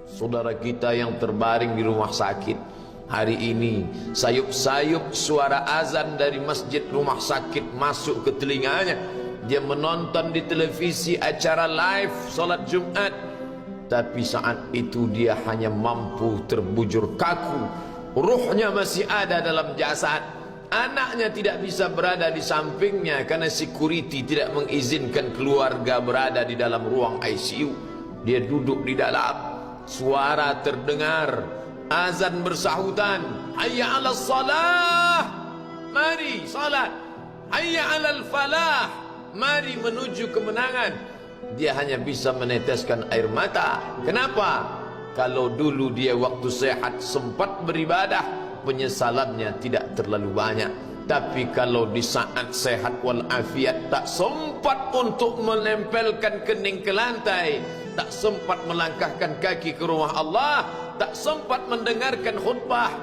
Saudara kita yang terbaring di rumah sakit hari ini, sayup-sayup suara azan dari masjid rumah sakit masuk ke telinganya. Dia menonton di televisi acara live solat Jumat, tapi saat itu dia hanya mampu terbujur kaku. Ruhnya masih ada dalam jasad. Anaknya tidak bisa berada di sampingnya karena security tidak mengizinkan keluarga berada di dalam ruang ICU. Dia duduk di dalam, suara terdengar, azan bersahutan, hayya 'alas salah, mari salat, hayya 'alal falah, mari menuju kemenangan. Dia hanya bisa meneteskan air mata. Kenapa? Kalau dulu dia waktu sehat sempat beribadah, penyesalannya tidak terlalu banyak. Tapi kalau di saat sehat walafiat tak sempat untuk menempelkan kening ke lantai, tak sempat melangkahkan kaki ke rumah Allah, tak sempat mendengarkan khutbah,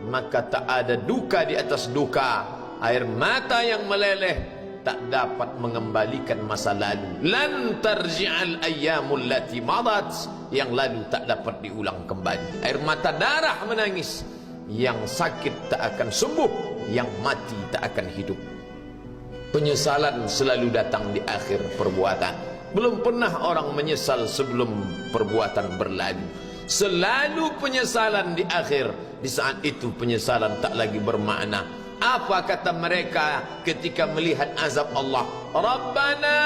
maka tak ada duka di atas duka. Air mata yang meleleh tak dapat mengembalikan masa lalu. Lan tarji'al ayyamul lati madat, yang lalu tak dapat diulang kembali. Air mata darah menangis, yang sakit tak akan sembuh, yang mati tak akan hidup. Penyesalan selalu datang di akhir perbuatan. Belum pernah orang menyesal sebelum perbuatan berlalu. Selalu penyesalan di akhir. Di saat itu penyesalan tak lagi bermakna. Apa kata mereka ketika melihat azab Allah? Rabbana,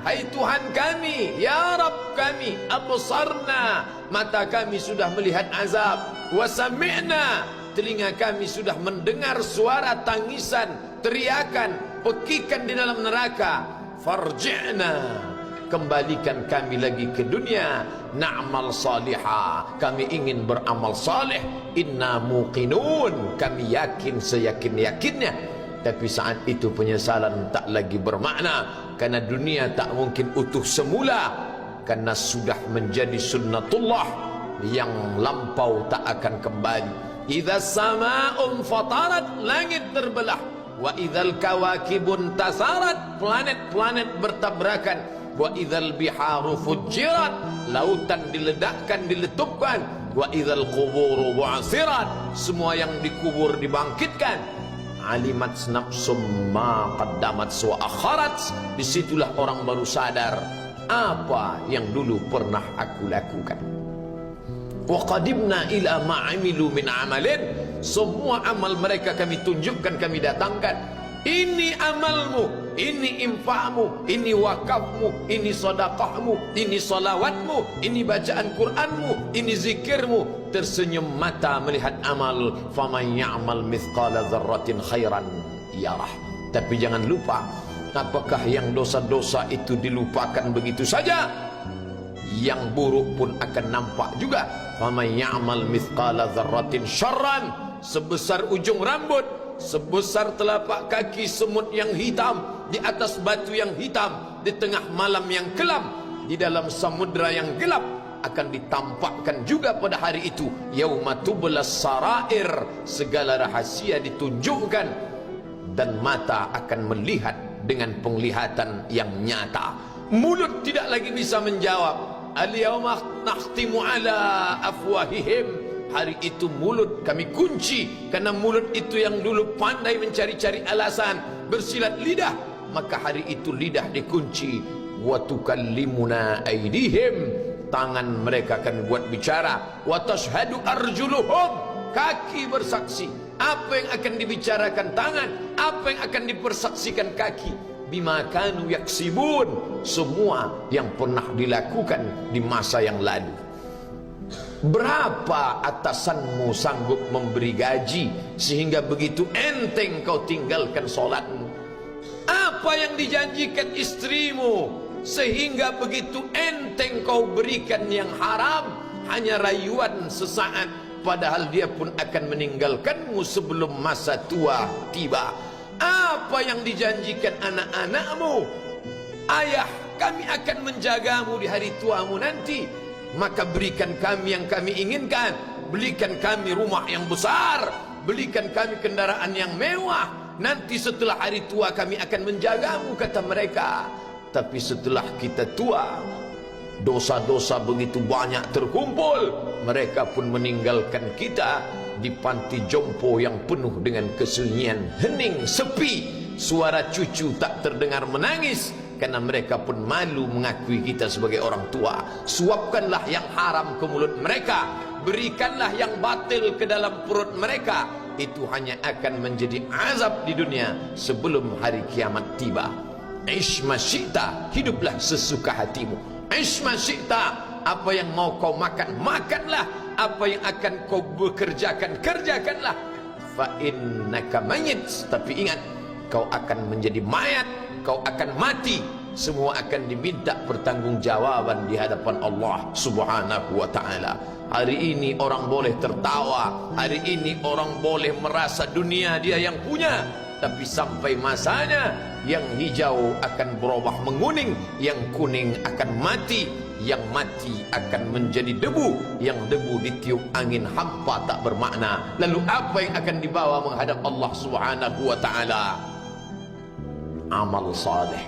hai Tuhan kami, ya Rabb kami, absarna, mata kami sudah melihat azab, wa sami'na, telinga kami sudah mendengar suara tangisan, teriakan, pekikan di dalam neraka. Farji'na, kembalikan kami lagi ke dunia, na'mal salihah, kami ingin beramal saleh, inna muqinun, kami yakin seyakin-yakinnya. Tapi saat itu penyesalan tak lagi bermakna, karena dunia tak mungkin utuh semula, karena sudah menjadi sunnatullah yang lampau tak akan kembali. Idza sama'un fatarat, langit terbelah, wa idzal kawakibun tasarat, planet-planet bertabrakan, wa idzal biharu fujirat, lautan diledakkan, diletupkan, wa idzal quburu bu'asirat, semua yang dikubur dibangkitkan. Alimat nafsum ma qaddamat wa akharat, disitulah orang baru sadar apa yang dulu pernah aku lakukan. Wa qadimna ila ma amilu min amalin, semua amal mereka kami tunjukkan, kami datangkan. Ini amalmu, ini infakmu, ini wakafmu, ini sedekahmu, ini salawatmu, ini bacaan Qur'anmu, ini zikirmu. Tersenyum mata melihat amal. Faman ya'mal mithqala dzarratin khairan yarah. Tapi jangan lupa, apakah yang dosa-dosa itu dilupakan begitu saja? Yang buruk pun akan nampak juga. Faman ya'mal mithqala dzarratin syarran, sebesar ujung rambut, sebesar telapak kaki semut yang hitam, di atas batu yang hitam, di tengah malam yang kelam, di dalam samudra yang gelap, akan ditampakkan juga pada hari itu. Yauma tublas sarair, segala rahasia ditunjukkan, dan mata akan melihat dengan penglihatan yang nyata. Mulut tidak lagi bisa menjawab. Al-yauma nakhtimu ala afwahihim, hari itu mulut kami kunci, karena mulut itu yang dulu pandai mencari-cari alasan, bersilat lidah, maka hari itu lidah dikunci. Wa tukallimuna aydihim, tangan mereka akan buat bicara. Wa tashhadu arjuluhum, kaki bersaksi. Apa yang akan dibicarakan tangan, apa yang akan dipersaksikan kaki? Bima kanu yaksibun, semua yang pernah dilakukan di masa yang lalu. Berapa atasanmu sanggup memberi gaji sehingga begitu enteng kau tinggalkan solatmu? Apa yang dijanjikan istrimu sehingga begitu enteng kau berikan yang haram? Hanya rayuan sesaat, padahal dia pun akan meninggalkanmu sebelum masa tua tiba. Apa yang dijanjikan anak-anakmu? Ayah, kami akan menjagamu di hari tuamu nanti, maka berikan kami yang kami inginkan. Belikan kami rumah yang besar, belikan kami kendaraan yang mewah. Nanti setelah hari tua kami akan menjagamu, kata mereka. Tapi setelah kita tua, dosa-dosa begitu banyak terkumpul, mereka pun meninggalkan kita di panti jompo yang penuh dengan kesunyian, hening, sepi. Suara cucu tak terdengar menangis karena mereka pun malu mengakui kita sebagai orang tua. Suapkanlah yang haram ke mulut mereka, berikanlah yang batil ke dalam perut mereka. Itu hanya akan menjadi azab di dunia sebelum hari kiamat tiba. Ish masyita, hiduplah sesuka hatimu. Ish masyita, apa yang mau kau makan, makanlah. Apa yang akan kau bekerjakan, kerjakanlah. Fa innaka mayyit, tapi ingat, kau akan menjadi mayat, kau akan mati. Semua akan diminta pertanggungjawaban di hadapan Allah Subhanahu wa ta'ala. Hari ini orang boleh tertawa, hari ini orang boleh merasa dunia dia yang punya, tapi sampai masanya yang hijau akan berubah menguning, yang kuning akan mati, yang mati akan menjadi debu, yang debu ditiup angin hampa tak bermakna. Lalu apa yang akan dibawa menghadap Allah Subhanahu wa ta'ala? Amal saleh.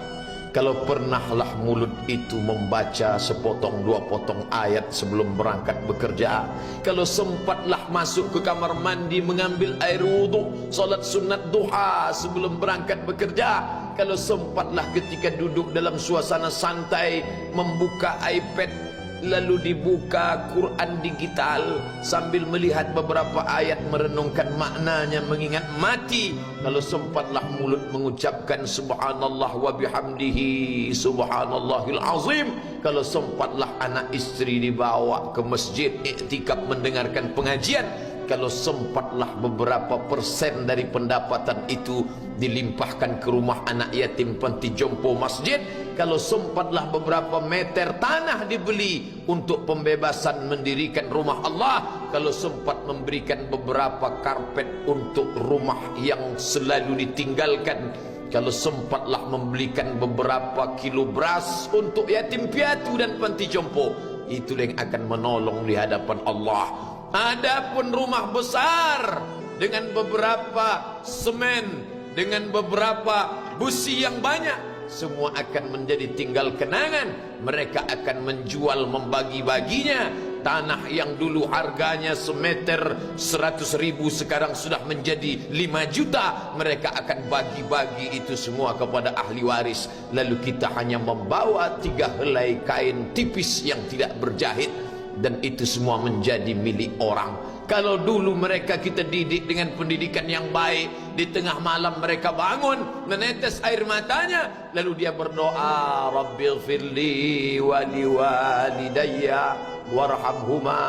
Kalau pernahlah mulut itu membaca sepotong dua potong ayat sebelum berangkat bekerja, kalau sempatlah masuk ke kamar mandi mengambil air wudhu, salat sunat duha sebelum berangkat bekerja, kalau sempatlah ketika duduk dalam suasana santai membuka iPad lalu dibuka Quran digital sambil melihat beberapa ayat merenungkan maknanya, mengingat mati, kalau sempatlah mulut mengucapkan subhanallah wa bihamdihi subhanallahil azim, kalau sempatlah anak istri dibawa ke masjid iktikaf mendengarkan pengajian, kalau sempatlah beberapa persen dari pendapatan itu dilimpahkan ke rumah anak yatim panti jompo masjid, kalau sempatlah beberapa meter tanah dibeli untuk pembebasan mendirikan rumah Allah, kalau sempat memberikan beberapa karpet untuk rumah yang selalu ditinggalkan, kalau sempatlah membelikan beberapa kilo beras untuk yatim piatu dan panti jompo, itu yang akan menolong di hadapan Allah. Adapun rumah besar dengan beberapa semen, dengan beberapa busi yang banyak, semua akan menjadi tinggal kenangan. Mereka akan menjual, membagi-baginya. Tanah yang dulu harganya semeter 100.000 sekarang sudah menjadi 5 juta. Mereka akan bagi-bagi itu semua kepada ahli waris. Lalu kita hanya membawa 3 helai kain tipis yang tidak berjahit, dan itu semua menjadi milik orang. Kalau dulu mereka kita didik dengan pendidikan yang baik, di tengah malam mereka bangun menetes air matanya, lalu dia berdoa, Rabbighfirli wa liwalidayya warhamhuma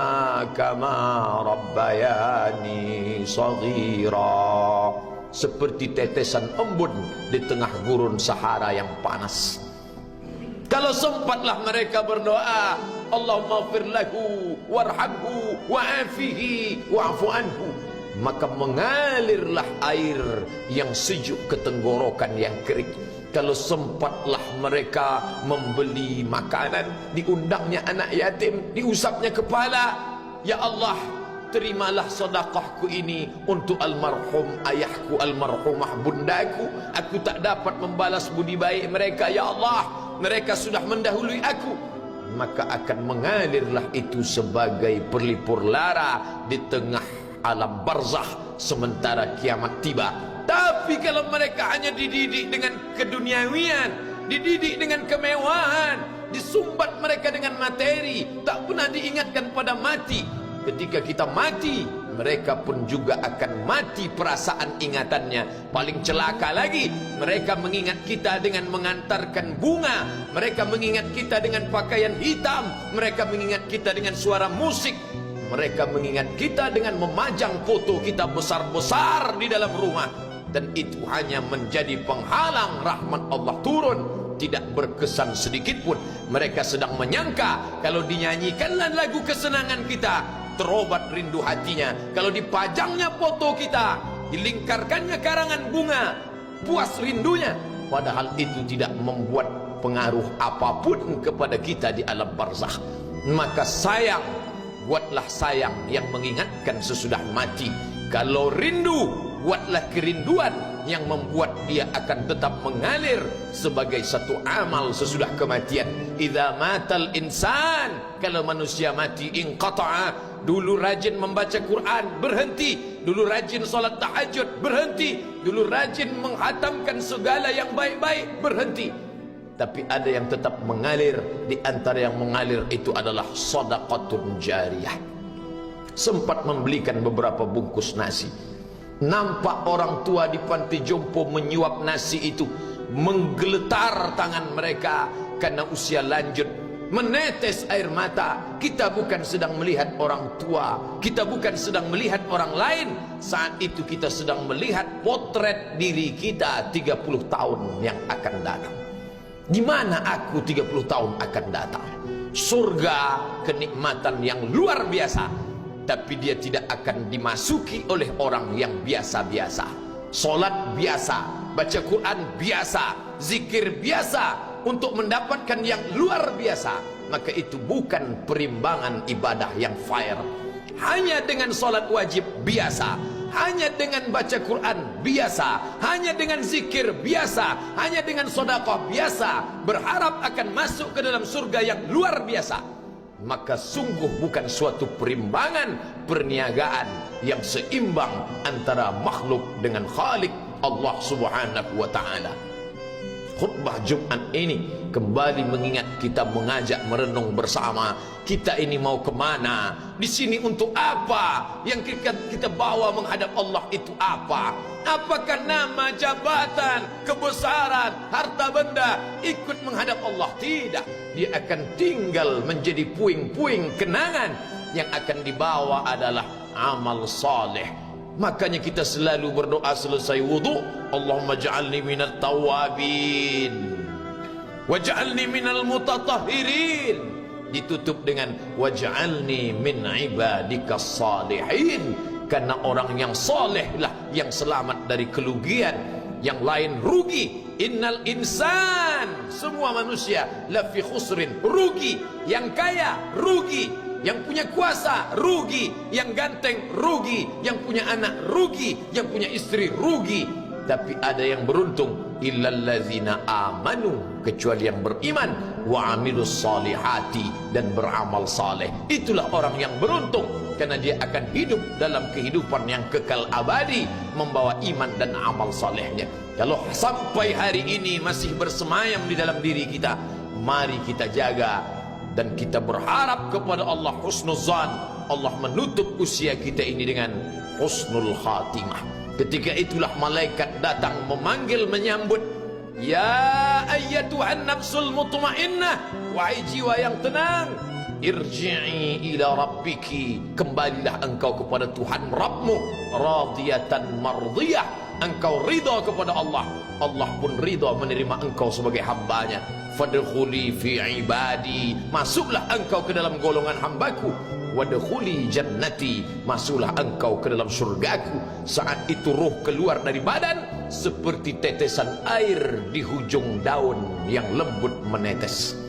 kama rabbayani shaghira, seperti tetesan embun di tengah gurun Sahara yang panas. Kalau sempatlah mereka berdoa, Allahumma ighfir lahu warhamhu wa'afihi wa'fu anhu, maka mengalirlah air yang sejuk ke tenggorokan yang kering. Kalau sempatlah mereka membeli makanan, diundangnya anak yatim, diusapnya kepala, ya Allah, terimalah sedekahku ini untuk almarhum ayahku, almarhumah bundaku. Aku tak dapat membalas budi baik mereka, ya Allah, mereka sudah mendahului aku. Maka akan mengalirlah itu sebagai perlipur lara di tengah alam barzakh sementara kiamat tiba. Tapi kalau mereka hanya dididik dengan keduniawian, dididik dengan kemewahan, disumbat mereka dengan materi, tak pernah diingatkan pada mati. Ketika kita mati, mereka pun juga akan mati perasaan ingatannya. Paling celaka lagi, mereka mengingat kita dengan mengantarkan bunga, mereka mengingat kita dengan pakaian hitam, mereka mengingat kita dengan suara musik, mereka mengingat kita dengan memajang foto kita besar-besar di dalam rumah. Dan itu hanya menjadi penghalang rahmat Allah turun, tidak berkesan sedikit pun. Mereka sedang menyangka kalau dinyanyikanlah lagu kesenangan kita, terobat rindu hatinya. Kalau dipajangnya foto kita, dilingkarkannya karangan bunga, puas rindunya. Padahal itu tidak membuat pengaruh apapun kepada kita di alam barzakh. Maka sayang, buatlah sayang yang mengingatkan sesudah mati. Kalau rindu, buatlah kerinduan yang membuat dia akan tetap mengalir sebagai satu amal sesudah kematian. Idza matal insan, kalau manusia mati, inqata'a. Dulu rajin membaca Quran, berhenti. Dulu rajin solat tahajud, berhenti. Dulu rajin menghatamkan segala yang baik-baik, berhenti. Tapi ada yang tetap mengalir. Di antara yang mengalir itu adalah sedekatun jariyah. Sempat membelikan beberapa bungkus nasi. Nampak orang tua di panti jompo menyuap nasi itu, menggeletar tangan mereka karena usia lanjut, menetes air mata. Kita bukan sedang melihat orang tua, kita bukan sedang melihat orang lain. Saat itu kita sedang melihat potret diri kita 30 tahun yang akan datang. Di mana aku 30 tahun akan datang? Surga, kenikmatan yang luar biasa, tapi dia tidak akan dimasuki oleh orang yang biasa-biasa. Solat biasa, baca Quran biasa, zikir biasa, untuk mendapatkan yang luar biasa, maka itu bukan perimbangan ibadah yang fair. Hanya dengan solat wajib biasa, hanya dengan baca Quran biasa, hanya dengan zikir biasa, hanya dengan sedekah biasa, berharap akan masuk ke dalam surga yang luar biasa, maka sungguh bukan suatu perimbangan perniagaan yang seimbang antara makhluk dengan Khalik Allah Subhanahu wa taala. Khutbah Jumat ini kembali mengingat kita, mengajak merenung bersama. Kita ini mau kemana? Di sini untuk apa? Yang kita bawa menghadap Allah itu apa? Apakah nama, jabatan, kebesaran, harta benda ikut menghadap Allah? Tidak. Dia akan tinggal menjadi puing-puing kenangan. Yang akan dibawa adalah amal saleh. Makanya kita selalu berdoa selesai wudu, Allahumma ja'alni minat tawabin waj'alni minal mutatahhirin. Ditutup dengan waj'alni min ibadikas salihin. Karena orang yang saleh lah yang selamat dari kerugian, yang lain rugi. Innal insan, semua manusia lafi khusrin, rugi. Yang kaya rugi, yang punya kuasa rugi, yang ganteng rugi, yang punya anak rugi, yang punya istri rugi. Tapi ada yang beruntung, illallazina amanu, kecuali yang beriman, wa amilus salihati, dan beramal saleh. Itulah orang yang beruntung, karena dia akan hidup dalam kehidupan yang kekal abadi, membawa iman dan amal salehnya. Kalau sampai hari ini masih bersemayam di dalam diri kita, mari kita jaga. Dan kita berharap kepada Allah husnuzan, Allah menutup usia kita ini dengan husnul khatimah. Ketika itulah malaikat datang memanggil, menyambut, ya ayyatuhan nafsul mutmainnah, wahai jiwa yang tenang, irji'i ila rabbiki, kembalilah engkau kepada Tuhan Rabbmu, radiyatan mardiyah, engkau ridha kepada Allah, Allah pun ridha menerima engkau sebagai hambanya. Fadkhuli fi ibadi, masuklah engkau ke dalam golongan hambaku. Wadkhuli jannati, masuklah engkau ke dalam surgaku. Saat itu ruh keluar dari badan seperti tetesan air di hujung daun yang lembut menetes.